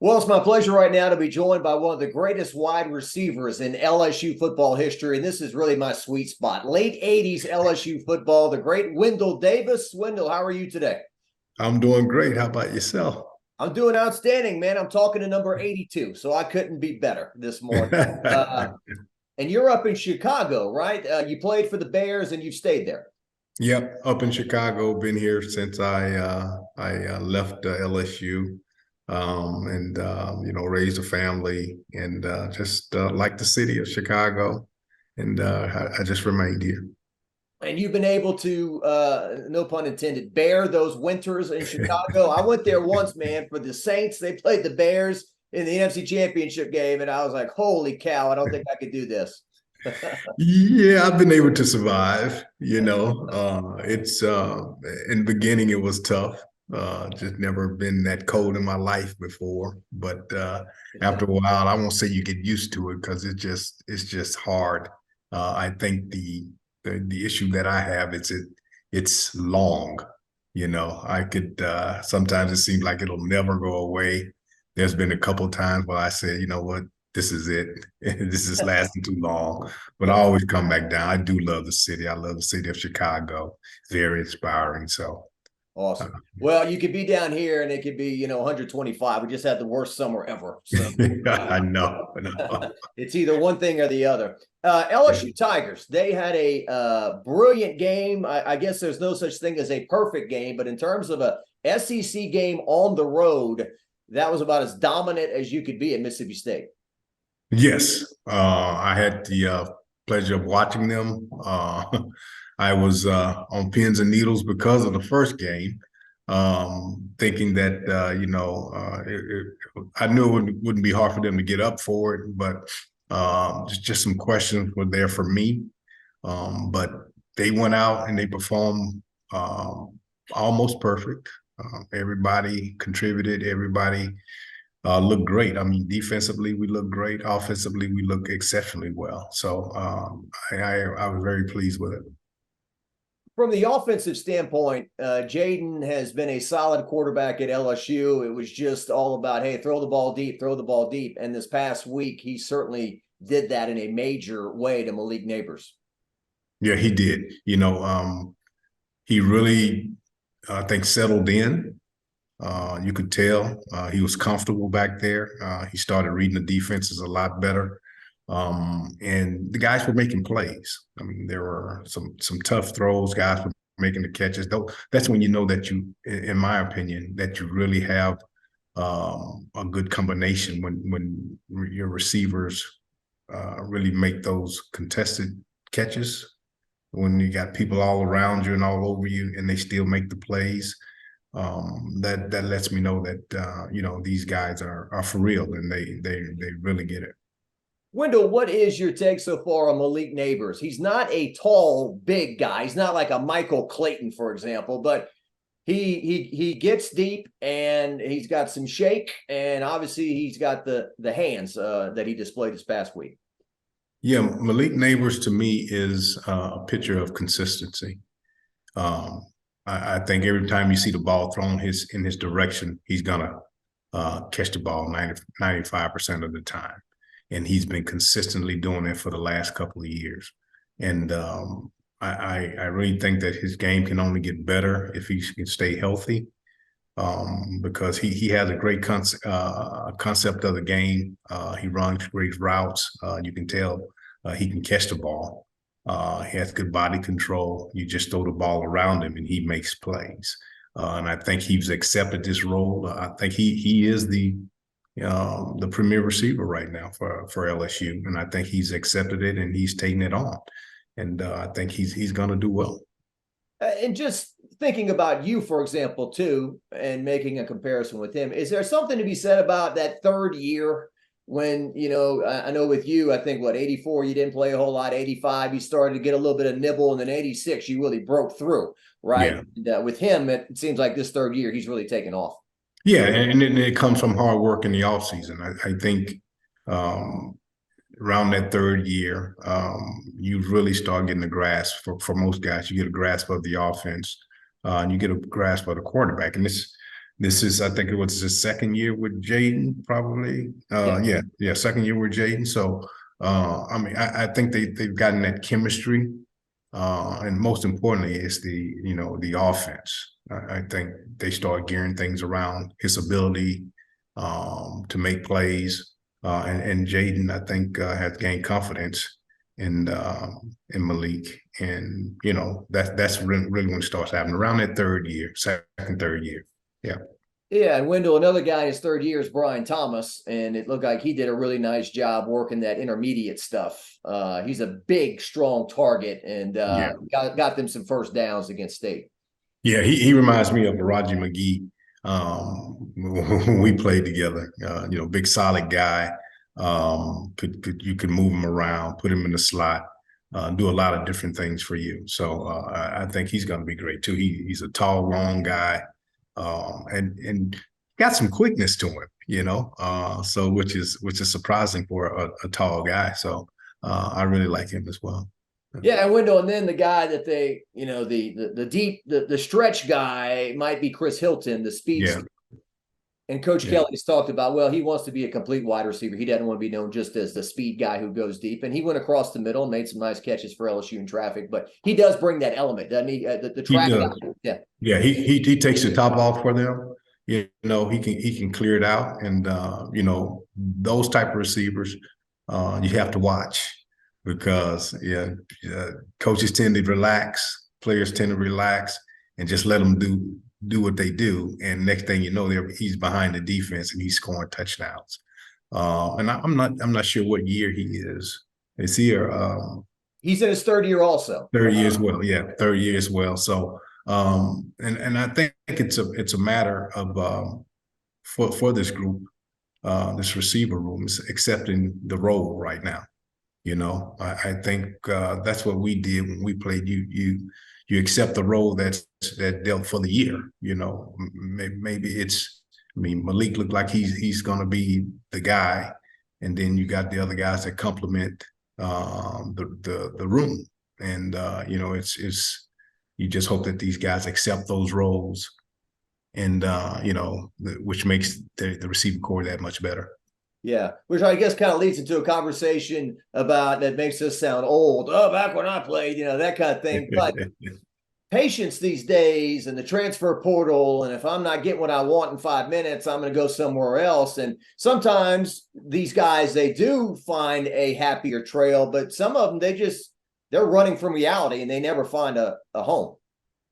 Well, it's my pleasure right now to be joined by one of the greatest wide receivers in LSU football history, and this is really my sweet spot. Late 80s LSU football, the great Wendell Davis. Wendell, how are you today? I'm doing great. How about yourself? I'm doing outstanding, man. I'm talking to number 82, so I couldn't be better this morning. Uh, and you're up in Chicago, right? You played for the Bears and you've stayed there. Yep, up in Chicago. Been here since I left LSU, and raised a family and just like the city of Chicago, and I just remained here. And you've been able to, no pun intended, bear those winters in Chicago. I went there once, man, for the Saints. They played the Bears in the NFC Championship game, and I was like, holy cow, I don't think I could do this. Yeah, I've been able to survive. It's in the beginning it was tough. Just never been that cold in my life before. But after a while, I won't say you get used to it because it's just hard. I think the issue that I have is it's long. I could sometimes it seems like it'll never go away. There's been a couple of times where I said, you know what, this is it. This is lasting too long. But I always come back down. I do love the city. I love the city of Chicago. It's very inspiring. So uh, Awesome. Well, you could be down here and it could be, 125. We just had the worst summer ever. So I know. I know. it's either one thing or the other. LSU Tigers, they had a brilliant game. I guess there's no such thing as a perfect game, but in terms of a SEC game on the road, that was about as dominant as you could be at Mississippi State. Yes, I had the pleasure of watching them. I was on pins and needles because of the first game, thinking that I knew it wouldn't be hard for them to get up for it, but just some questions were there for me. But they went out and they performed almost perfect. Everybody contributed. Everybody looked great. I mean, defensively, we looked great. Offensively, we looked exceptionally well. So I was very pleased with it. From the offensive standpoint, Jaden has been a solid quarterback at LSU. It was just all about, hey, throw the ball deep, throw the ball deep. And this past week, he certainly did that in a major way to Malik Neighbors. Yeah, he did. He really, I think, settled in. You could tell he was comfortable back there. He started reading the defenses a lot better. And the guys were making plays. I mean, there were some tough throws. Guys were making the catches. Though that's when you know that you, in my opinion, that you really have a good combination when your receivers really make those contested catches. When you got people all around you and all over you, and they still make the plays. That lets me know that these guys are for real and they really get it. Wendell, what is your take so far on Malik Neighbors? He's not a tall, big guy. He's not like a Michael Clayton, for example, but he gets deep and he's got some shake, and obviously he's got the hands that he displayed this past week. Yeah, Malik Neighbors to me is a picture of consistency. Um, I think every time you see the ball thrown in his direction, he's gonna catch the ball 95% of the time. And he's been consistently doing it for the last couple of years. And I really think that his game can only get better if he can stay healthy, because he has a great concept of the game. He runs great routes. You can tell he can catch the ball. He has good body control. You just throw the ball around him and he makes plays. And I think he's accepted this role. I think he is the premier receiver right now for LSU, and I think he's accepted it and he's taking it on. And I think he's going to do well. And just thinking about you, for example, too, and making a comparison with him, is there something to be said about that third year when, I know with you, I think, 84, you didn't play a whole lot. 85, you started to get a little bit of nibble. And then 86, you really broke through, right? Yeah. And, with him, it seems like this third year, he's really taken off. Yeah, and it comes from hard work in the offseason. I think around that third year, you really start getting a grasp for most guys. You get a grasp of the offense, and you get a grasp of the quarterback. And This is, I think it was his second year with Jaden, probably. Yeah, second year with Jaden. So, I mean, I think they've gotten that chemistry, and most importantly, is the offense. I think they start gearing things around his ability to make plays, and Jaden, I think, has gained confidence in Malik, and that's really when it starts happening around that third year. Yeah. Yeah, and Wendell, another guy in his third year is Brian Thomas, and it looked like he did a really nice job working that intermediate stuff. He's a big, strong target, and got them some first downs against State. Yeah, he reminds me of Raji McGee when we played together. Big, solid guy. You could move him around, put him in the slot, do a lot of different things for you. So I think he's going to be great too. He's a tall, long guy. And got some quickness to him, so which is surprising for a tall guy. So I really like him as well. Yeah, and Wendell, and then the guy that they, the stretch guy might be Chris Hilton, the speed. Yeah. And Coach Kelly's talked about, well, he wants to be a complete wide receiver. He doesn't want to be known just as the speed guy who goes deep. And he went across the middle and made some nice catches for LSU in traffic. But he does bring that element, doesn't he? The track guy. Yeah. He takes the top off for them. He can clear it out, and those type of receivers you have to watch, because coaches tend to relax, players tend to relax, and just let them do what they do, and next thing you know, he's behind the defense and he's scoring touchdowns. And I'm not sure what year he is. Is he he's in his third year also. Third year as well. Yeah, third year as well. So and I think it's a matter of for this group, this receiver room is accepting the role right now. I think that's what we did when we played. You accept the role that dealt for the year. Maybe Malik looked like he's going to be the guy, and then you got the other guys that complement the room, and it's you just hope that these guys accept those roles, and which makes the receiving core that much better. Yeah, which I guess kind of leads into a conversation about that makes us sound old. Oh, back when I played, that kind of thing. But patience these days and the transfer portal, and if I'm not getting what I want in 5 minutes, I'm going to go somewhere else. And sometimes these guys, they do find a happier trail, but some of them, they're running from reality and they never find a home.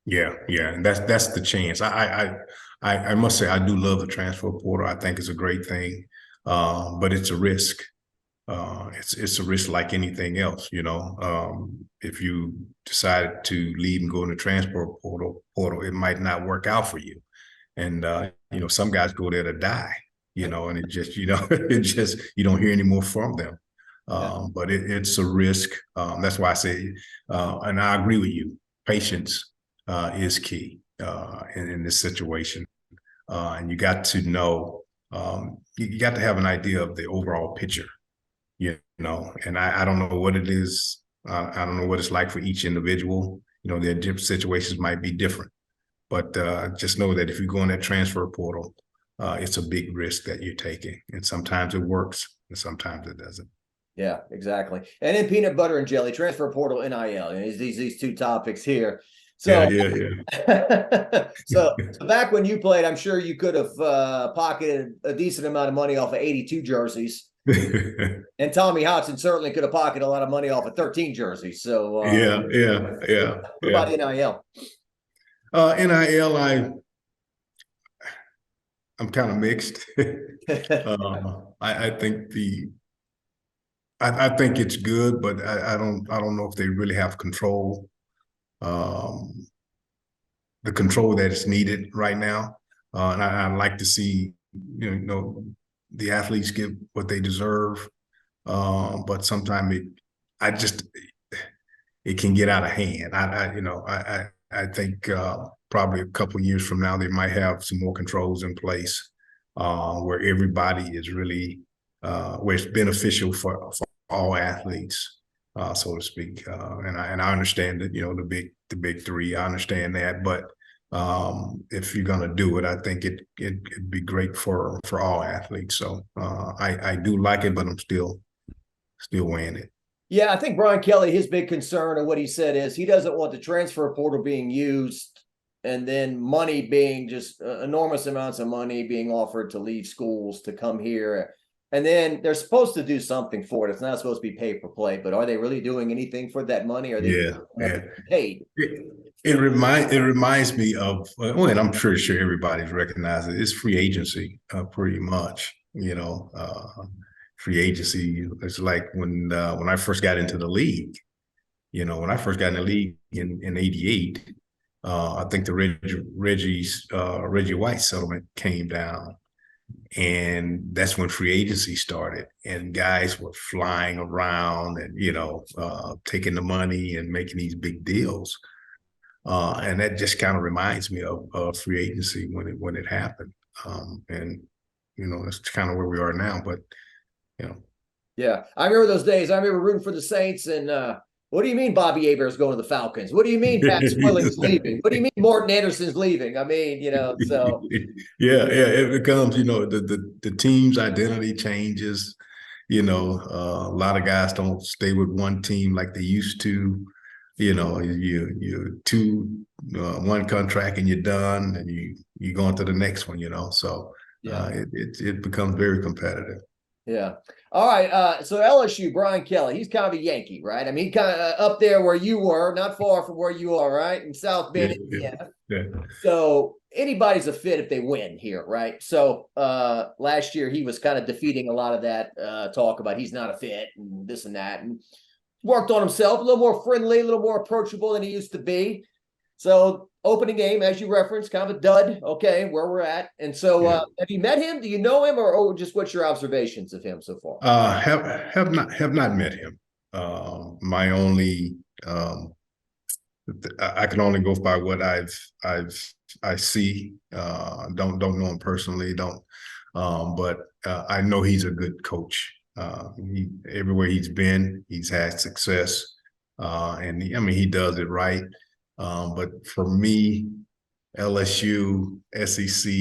Yeah, and that's the chance. I must say, I do love the transfer portal. I think it's a great thing. But it's a risk. It's a risk like anything else, if you decide to leave and go in the transfer portal, it might not work out for you. And, some guys go there to die, and it just, you don't hear any more from them. But it's a risk. That's why I say, and I agree with you, patience is key in this situation. And you got to know, you got to have an idea of the overall picture, and I don't know what it is. I don't know what it's like for each individual. Their different situations might be different, but just know that if you go in that transfer portal, it's a big risk that you're taking, and sometimes it works and sometimes it doesn't. Yeah, exactly. And then peanut butter and jelly, transfer portal, NIL, and these two topics here. So, so back when you played, I'm sure you could have pocketed a decent amount of money off of 82 jerseys. And Tommy Hodson certainly could have pocketed a lot of money off of 13 jerseys. So What about NIL? NIL, I'm kind of mixed. I think I think it's good, but I don't know if they really have control. The control that is needed right now. And I'd like to see, the athletes get what they deserve. But sometimes it can get out of hand. I think probably a couple of years from now, they might have some more controls in place where everybody is really, where it's beneficial for all athletes. So to speak, and I understand that the big three. I understand that, but if you're going to do it. I think it'd be great for all athletes. So I do like it, but I'm still weighing it. Yeah, I think Brian Kelly, his big concern of what he said is he doesn't want the transfer portal being used and then money being just enormous amounts of money being offered to leave schools to come here. And then they're supposed to do something for it. It's not supposed to be pay for play, but are they really doing anything for that money? Are they paid? It reminds me of, well, and I'm pretty sure everybody's recognized it. It's free agency, pretty much. Free agency. It's like when I first got into the league. When I first got in the league in '88, I think the Reggie White settlement came down, and that's when free agency started, and guys were flying around and taking the money and making these big deals. And that just kind of reminds me of free agency when it happened. And that's kind of where we are now. But yeah, I remember those days. I remember rooting for the Saints. And what do you mean Bobby Abear's going to the Falcons? What do you mean Pat Swilling's leaving? What do you mean Morton Anderson's leaving? I mean, so yeah, it becomes the team's identity changes. A lot of guys don't stay with one team like they used to. You one contract and you're done, and you go on to the next one. So it becomes very competitive. Yeah. All right. So LSU, Brian Kelly, he's kind of a Yankee, right? I mean, kind of up there where you were, not far from where you are, right? In South Bend, Indiana. Yeah. So anybody's a fit if they win here, right? So last year he was kind of defeating a lot of that talk about he's not a fit and this and that, and worked on himself, a little more friendly, a little more approachable than he used to be. So opening game, as you referenced, kind of a dud. Okay, where we're at. And so have you met him? Do you know him, or just what's your observations of him so far? Have not met him. My only I can only go by what I see. Don't know him personally, but I know he's a good coach. Everywhere he's been, he's had success, and he does it right. But for me, LSU, SEC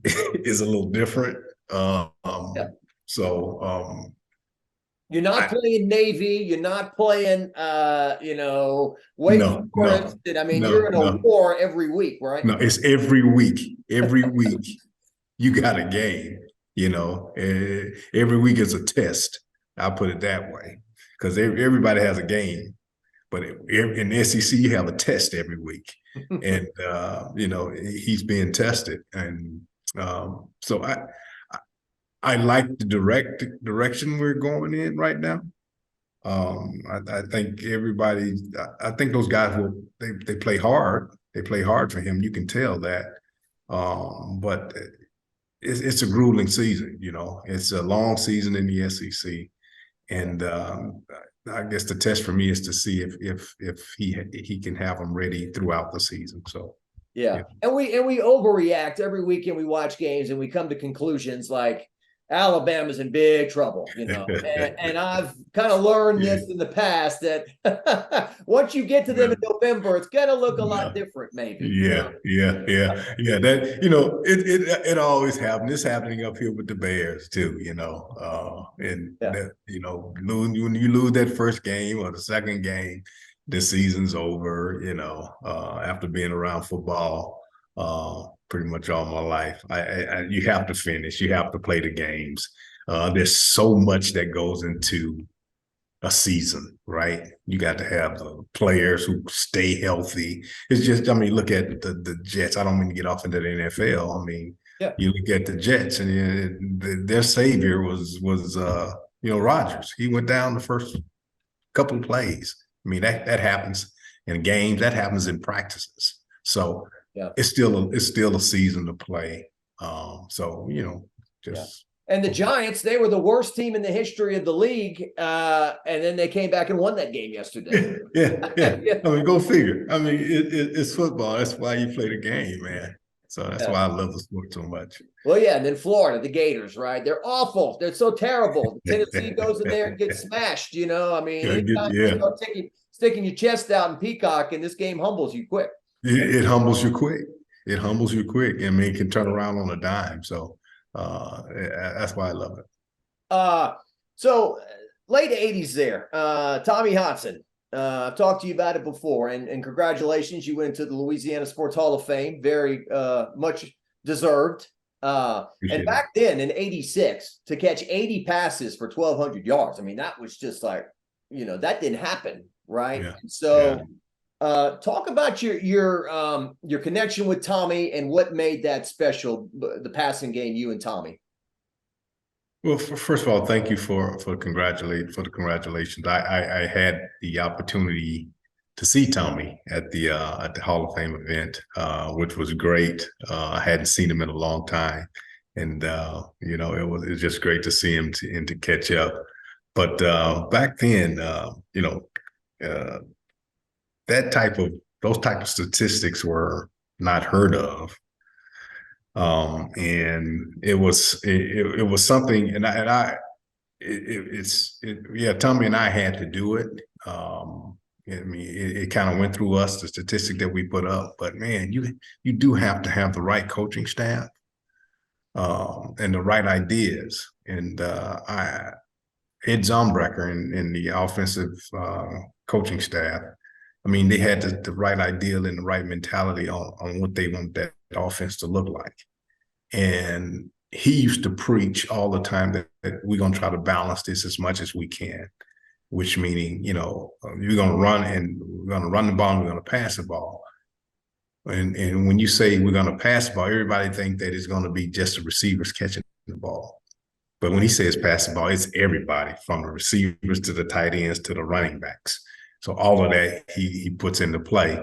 is a little different. So you're not playing Navy. You're not playing, Wake Forest. You're in a war every week, right? No, it's every week. Every week you got a game. Every week is a test. I'll put it that way, because everybody has a game, but in the SEC you have a test every week, and he's being tested, and so I like the direction we're going in right now. I think everybody. I think those guys they play hard. They play hard for him. You can tell that, but. It's a grueling season, It's a long season in the SEC, and I guess the test for me is to see if he can have them ready throughout the season. So yeah. And we overreact every weekend. We watch games and we come to conclusions like Alabama's in big trouble, and I've kind of learned this in the past that once you get to them in November, it's going to look a lot different, maybe. Yeah. That, it always happens. It's happening up here with the Bears too, when you lose that first game or the second game, the season's over, after being around football, pretty much all my life. You have to finish. You have to play the games. There's so much that goes into a season, right? You got to have the players who stay healthy. It's just, look at the Jets. I don't mean to get off into the NFL. You look at the Jets, and their savior was Rodgers. He went down the first couple of plays. That happens in games. That happens in practices. So. Yeah, it's still a season to play. And the Giants, they were the worst team in the history of the league, and then they came back and won that game yesterday. Yeah. Go figure. It's football. That's why you play the game, man. So that's why I love the sport so much. Well, yeah, and then Florida, the Gators, right? They're awful. They're so terrible. Tennessee goes in there and gets smashed. You start sticking your chest out in Peacock, and this game humbles you quick. it humbles you quick. It humbles you quick. I mean, it can turn around on a dime. So that's why I love it. So late 80s there. Tommy Hodson. I've talked to you about it before, and congratulations, you went to the Louisiana Sports Hall of Fame. Very much deserved. And back then in 86, to catch 80 passes for 1,200 yards, I mean, that was just like, that didn't happen, right? Yeah. So talk about your connection with Tommy and what made that special, the passing game, you and Tommy. Well, first of all, thank you for the congratulations. I had the opportunity to see Tommy at the Hall of Fame event, which was great. I hadn't seen him in a long time, and it was just great to see him and to catch up. But back then, those type of statistics were not heard of. And it was something, Tommy and I had to do it. I mean, it kind of went through us, the statistic that we put up, but man, you do have to have the right coaching staff, and the right ideas. And Ed Zombrecker and the offensive coaching staff, I mean, they had the right ideal and the right mentality on what they want that offense to look like. And he used to preach all the time that we're going to try to balance this as much as we can, which meaning, you're going to run and we're going to run the ball and we're going to pass the ball. And when you say we're going to pass the ball, everybody think that it's going to be just the receivers catching the ball. But when he says pass the ball, it's everybody from the receivers to the tight ends to the running backs. So all of that he puts into play.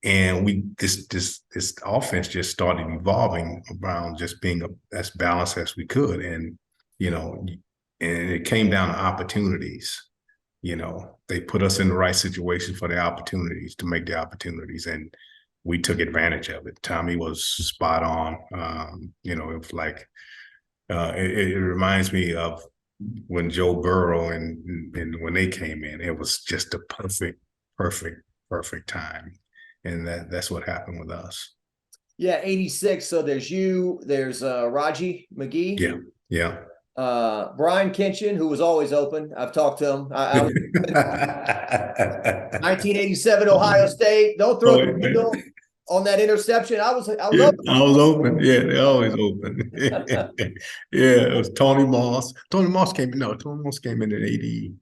And this offense just started evolving around just being as balanced as we could. And, and it came down to opportunities. They put us in the right situation for the opportunities, to make the opportunities. And we took advantage of it. Tommy was spot on. It was like, it reminds me of when Joe Burrow and when they came in. It was just a perfect time. And that's what happened with us. Yeah, 86. So there's you, there's Raji McGee. Yeah. Brian Kinchin, who was always open. I've talked to him. I was 1987 Ohio State. Don't throw the needle on that interception. I was open. I was open. Yeah, they're always open. It was Tony Moss. Tony Moss came in in 80.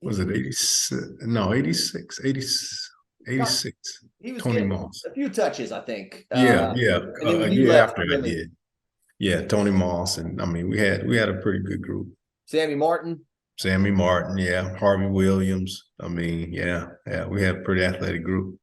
Was it 86? No, 86. 86. He was Tony getting Moss. a few touches, I think. Yeah. A year after I did. Yeah, Tony Moss, and I mean we had a pretty good group. Sammy Martin, yeah, Harvey Williams. I mean, yeah, we had a pretty athletic group.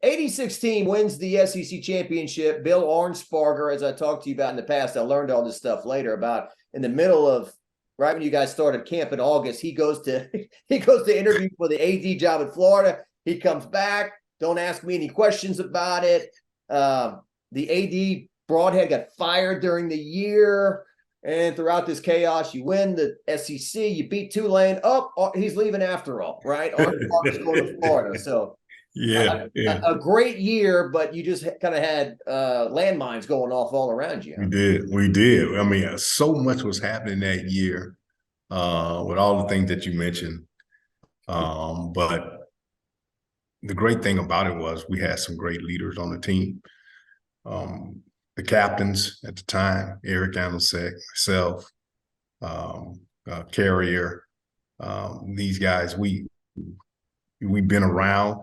86 team wins the SEC championship. Bill Arnsparger, as I talked to you about in the past, I learned all this stuff later about in the middle of right when you guys started camp in August. He goes to interview for the AD job in Florida. He comes back. Don't ask me any questions about it. The AD Broadhead got fired during the year, and throughout this chaos, you win the SEC. You beat Tulane. Oh, he's leaving after all, right? Arnsparger's going to Florida. So. Yeah. A great year, but you just kind of had landmines going off all around you. We did. I mean, so much was happening that year with all the things that you mentioned. But the great thing about it was we had some great leaders on the team. The captains at the time, Eric Amosek, myself, Carrier, these guys, we've been around.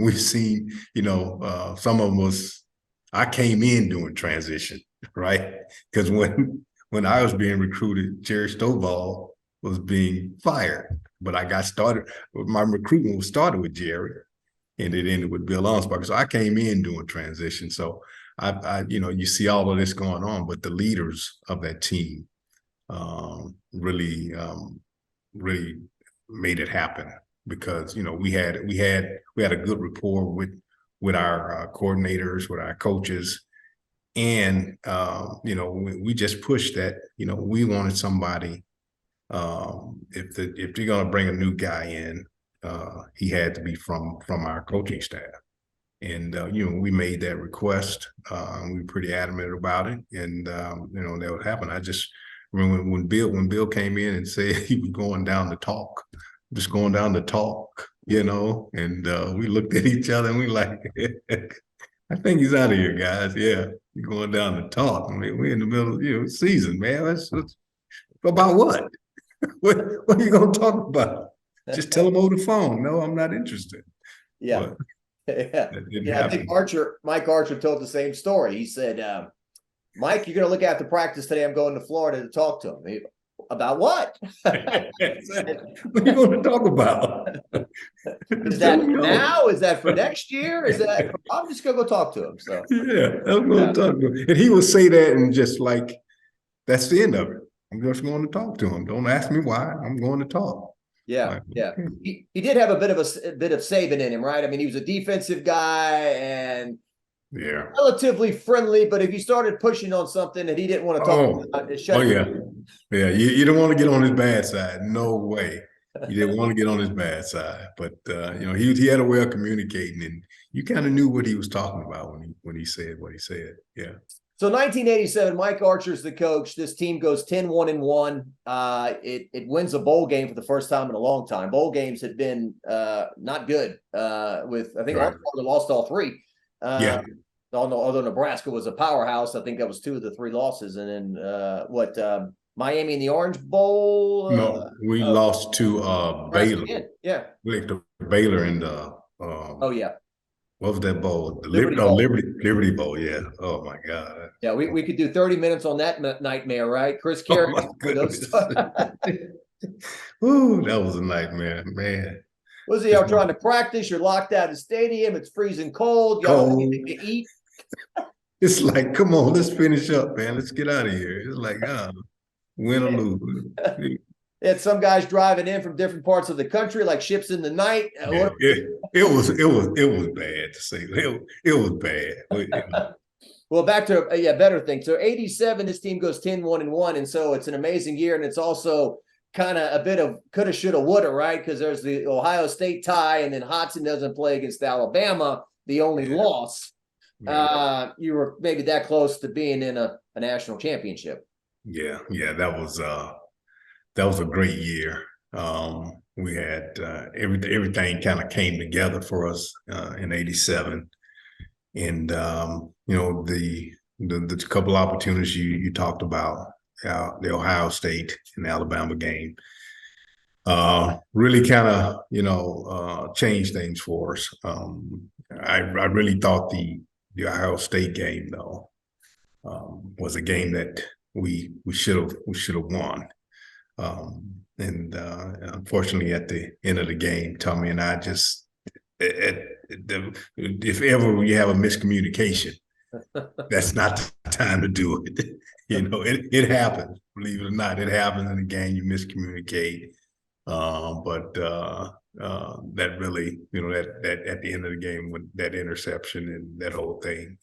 We've seen, some of us, I came in doing transition, right? Because when I was being recruited, Jerry Stovall was being fired. But I got started, my recruitment was started with Jerry, and it ended with Bill Arnsparger. So I came in doing transition. So you see all of this going on, but the leaders of that team really made it happen. Because we had a good rapport with our coordinators, with our coaches, and we just pushed that. We wanted somebody. If you're going to bring a new guy in, he had to be from our coaching staff. And, we made that request. We were pretty adamant about it. And, that would happen. I just remember when Bill came in and said he was going down to talk, just going down to talk, and we looked at each other and we like, I think he's out of here, guys. Yeah, you're going down to talk. I mean, we're in the middle of season, man. That's about what? what are you going to talk about? Just tell him over the phone. No, I'm not interested. Yeah. But yeah. I think Mike Archer told the same story. He said, Mike, you're going to look after practice today. I'm going to Florida to talk to him. About what? What are you going to talk about? Is that now? Is that for next year? Is that? I'm just going to go talk to him. So yeah, I'm going to talk to him. And he would say that and just like, that's the end of it. I'm just going to talk to him. Don't ask me why. I'm going to talk. Yeah, like, yeah. He did have a bit of Saban in him, right? I mean, he was a defensive guy and relatively friendly, but if you started pushing on something that he didn't want to talk about, it shut down. Yeah. You don't want to get on his bad side. No way. You didn't want to get on his bad side. But he had a way of communicating, and you kind of knew what he was talking about when he said what he said. Yeah. So 1987, Mike Archer's the coach. This team goes 10-1-1. It wins a bowl game for the first time in a long time. Bowl games had been not good. With I think Archer lost all three. Although Nebraska was a powerhouse, I think that was 2 of the 3 losses. And then Miami in the Orange Bowl? No, we lost to Baylor. Again. Yeah, we lost to Baylor in the. What was that bowl? The Liberty Bowl. Yeah. Oh my God. Yeah, we could do 30 minutes on that nightmare, right? Chris Carey. Oh my goodness. Ooh, that was a nightmare, man. Was he out trying to practice? You're locked out of the stadium. It's freezing cold. Y'all don't have anything to eat. It's like, come on, let's finish up, man. Let's get out of here. It's like, win or lose. Had some guys driving in from different parts of the country, like ships in the night. Yeah, it was bad to say. It was bad. Well, back to better thing. So 87, this team goes 10-1-1, and so it's an amazing year, and it's also kind of a bit of coulda, shoulda, woulda, right? Because there's the Ohio State tie, and then Hodson doesn't play against Alabama, the only loss. You were maybe that close to being in a national championship. Yeah, that was a great year. We had everything kind of came together for us in 87. And, the couple opportunities you talked about, the Ohio State and Alabama game, really kind of, changed things for us. I really thought the Ohio State game, though, was a game that we should have won. And unfortunately, at the end of the game, Tommy and I just, if ever you have a miscommunication, that's not the time to do it. It happens. Believe it or not, it happens in the game. You miscommunicate, but that really, that at the end of the game with that interception and that whole thing,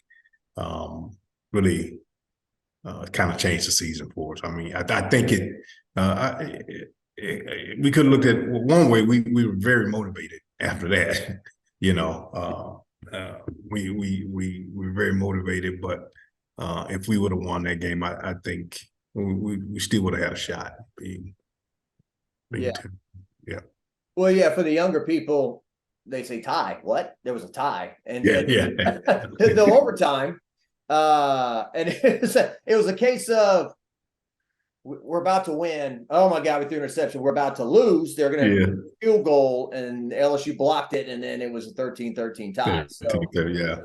really kind of changed the season for us. I mean, I think we could have looked at one way. We were very motivated after that. We were very motivated, but if we would have won that game, I think we still would have had a shot. Well, yeah, for the younger people, they say tie. What? There was a tie, and the overtime, and it was a case of, we're about to win. Oh my God, we threw an interception. We're about to lose. They're going to field goal, and LSU blocked it, and then it was a 13-13 tie. So. Yeah.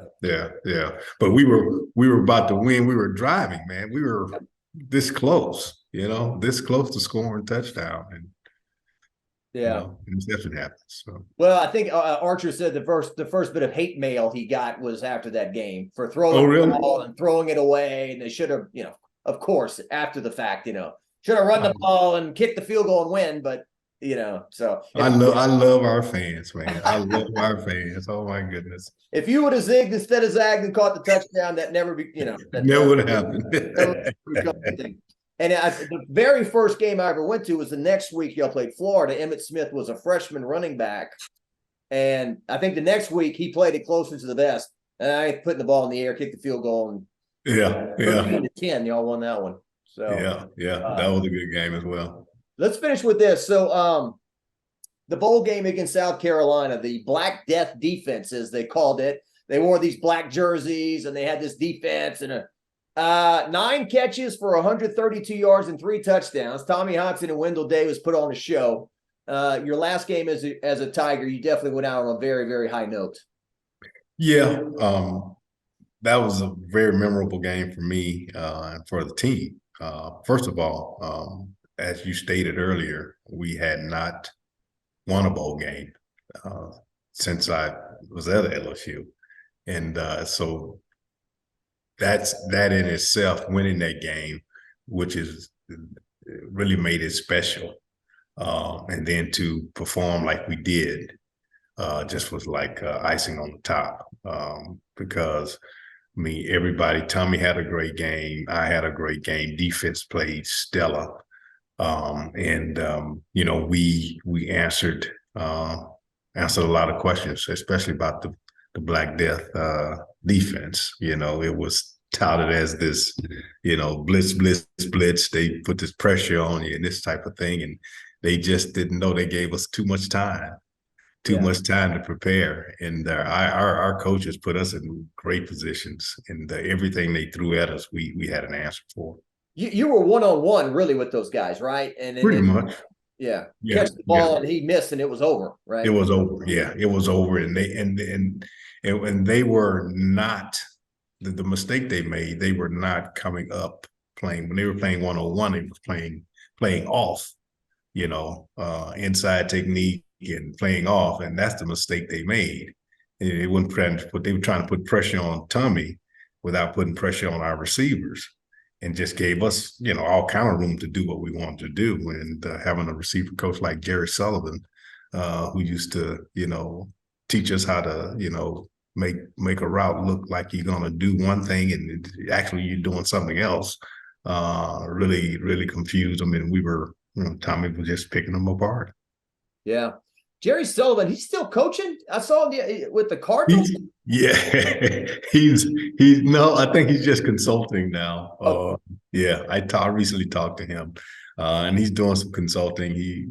But we were about to win. We were driving, man. We were this close, this close to scoring a touchdown, and interception happens. So. Well, I think Archer said the first bit of hate mail he got was after that game for throwing the ball and throwing it away, and they should have, of course, after the fact, should have run the ball and kicked the field goal and win, but so I love our fans, man. I love our fans. Oh my goodness! If you would have zigged instead of zagged and caught the touchdown, that never be, that never would have happened. And the very first game I ever went to was the next week y'all played Florida. Emmitt Smith was a freshman running back. And I think the next week he played it closer to the vest. And I putting the ball in the air, kicked the field goal, and Yeah, yeah, 13-10, y'all won that one. So yeah. That was a good game as well. let's finish with this. So the bowl game against South Carolina, the Black Death defense, as they called it. They wore these black jerseys and they had this defense and 9 catches for 132 yards and 3 touchdowns. Tommy Hudson and Wendell Davis put on a show. Your last game as a Tiger, you definitely went out on a very, very high note. Yeah, that was a very memorable game for me and for the team. First of all, as you stated earlier, we had not won a bowl game since I was at LSU. And so that in itself, winning that game, which is really made it special. And then to perform like we did just was like icing on the top because I mean, everybody, Tommy had a great game. I had a great game. Defense played stellar. You know, we answered a lot of questions, especially about the Black Death defense. You know, it was touted as this, you know, blitz, blitz, blitz. They put this pressure on you and this type of thing. And they just didn't know they gave us too much time to prepare. And our coaches put us in great positions. And everything they threw at us, we had an answer for. You were one-on-one really with those guys, right? And pretty much. Yeah. Catch the ball and he missed and it was over, right? It was over. Yeah, it was over. And they were not the mistake they made, they were not coming up playing. When they were playing one-on-one, they were playing off, you know, inside technique and playing off. And that's the mistake they made. And they were trying to put pressure on Tommy without putting pressure on our receivers. And just gave us, you know, all kind of room to do what we wanted to do. And having a receiver coach like Jerry Sullivan, who used to, you know, teach us how to, you know, make a route look like you're going to do one thing and actually you're doing something else, really confused them. And we were, you know, Tommy was just picking them apart. Yeah. Jerry Sullivan, he's still coaching. I saw him with the Cardinals. He's no, I think he's just consulting now. Yeah, I recently talked to him, and he's doing some consulting. He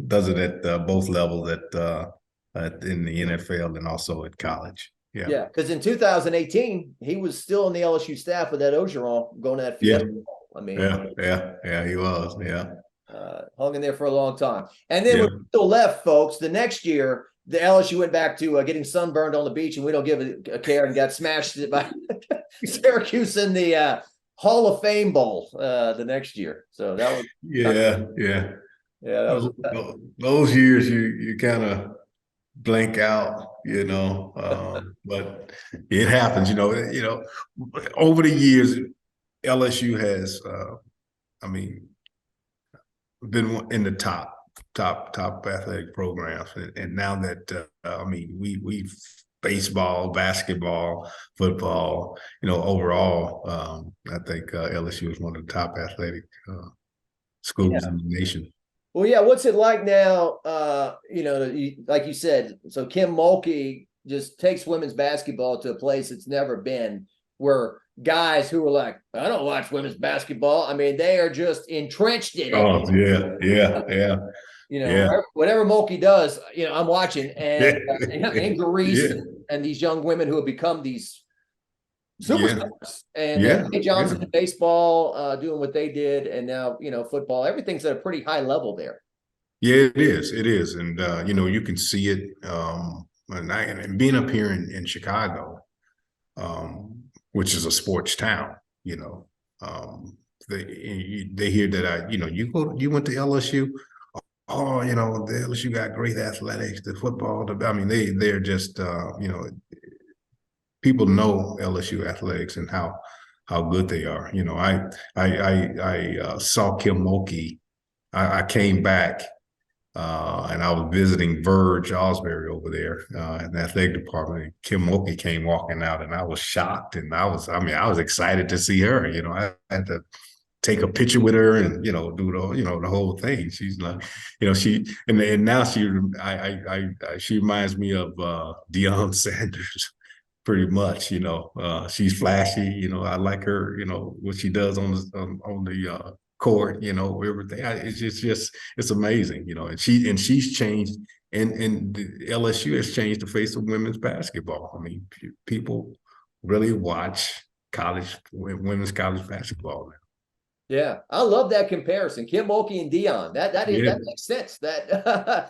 does it at both levels in the NFL and also at college. Yeah, because in 2018 he was still in the LSU staff with that Ogeron going to that Fiesta. I mean, yeah, he was. Yeah. Hung in there for a long time. And then when we still left, folks, the next year, the LSU went back to getting sunburned on the beach, and we don't give a care, and got smashed by Syracuse in the Hall of Fame Bowl the next year. So that was those years you kind of blank out, you know, but it happens, you know, over the years, LSU has, I mean, been in the top athletic programs, and now that I mean we baseball, basketball, football, you know, overall, I think LSU is one of the top athletic schools in the nation. Well, yeah, what's it like now? You know, like you said, so Kim Mulkey just takes women's basketball to a place it's never been, where guys who are like, I don't watch women's basketball. I mean, they are just entrenched in it. Oh, yeah. You know, whatever Mulkey does, you know, I'm watching, and Grease and these young women who have become these superstars. And Jay Johnson in baseball, doing what they did, and now, you know, football, everything's at a pretty high level there. Yeah, it is. And, you know, you can see it. And being up here in Chicago, which is a sports town, you know, they hear that you went to LSU. Oh, you know, the LSU got great athletics, the football. I mean, they're just, you know, people know LSU athletics and how good they are. You know, I saw Kim Mulkey. I came back and I was visiting Verge Osbury over there in the athletic department. Kim Mulkey came walking out, and I was shocked, and I was excited to see her. You know, I had to take a picture with her and, do the whole thing. She's like, and now she reminds me of Deion Sanders pretty much. She's flashy. I like her. What she does on the court. Everything. It's amazing. And she's changed. And the LSU has changed the face of women's basketball. I mean, people really watch women's college basketball now. Yeah, I love that comparison. Kim Mulkey and Dion. That makes sense. That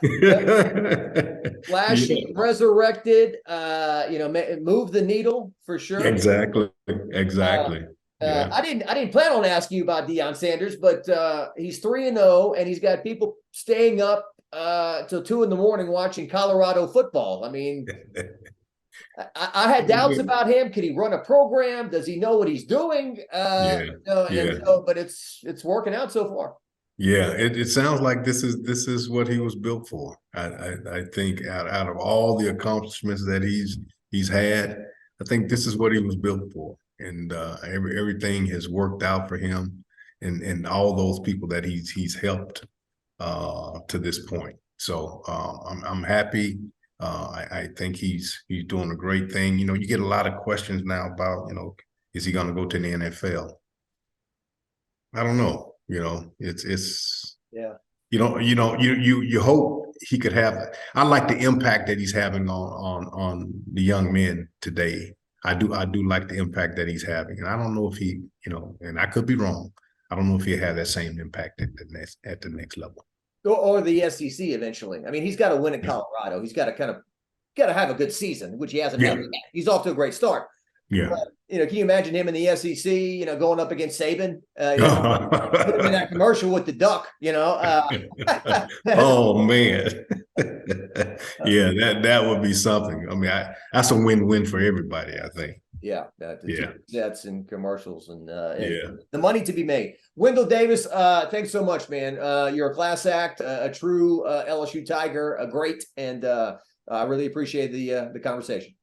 flashy, resurrected, move the needle for sure. Exactly. I didn't plan on asking you about Deion Sanders, but he's 3-0 and he's got people staying up till 2 a.m. watching Colorado football. I mean, I had doubts about him. Can he run a program? Does he know what he's doing? But it's working out so far. Yeah, it sounds like this is what he was built for. I think out of all the accomplishments that he's had, I think this is what he was built for. And everything has worked out for him and all those people that he's helped to this point. So I'm happy. I think he's doing a great thing. You get a lot of questions now about, is he going to go to the NFL? I don't know. It's you hope he could have. I like the impact that he's having on the young men today. I do like the impact that he's having, and I don't know if he, and I could be wrong. I don't know if he'll have that same impact at the next level. Or the SEC eventually. I mean, he's got to win at Colorado. He's got to have a good season, which he hasn't had yet. He's off to a great start. Yeah. But, can you imagine him in the SEC, going up against Saban? Put him in that commercial with the duck, Oh, man. Yeah, that would be something. I mean, that's a win-win for everybody, I think. Yeah, Jets and commercials and the money to be made. Wendell Davis, thanks so much, man. You're a class act, a true LSU Tiger, a great, and I really appreciate the conversation.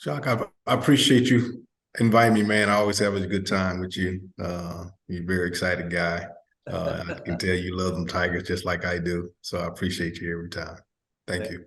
Jacques, I appreciate you inviting me, man. I always have a good time with you. You're a very excited guy. I can tell you love them Tigers just like I do. So I appreciate you every time. Thank you.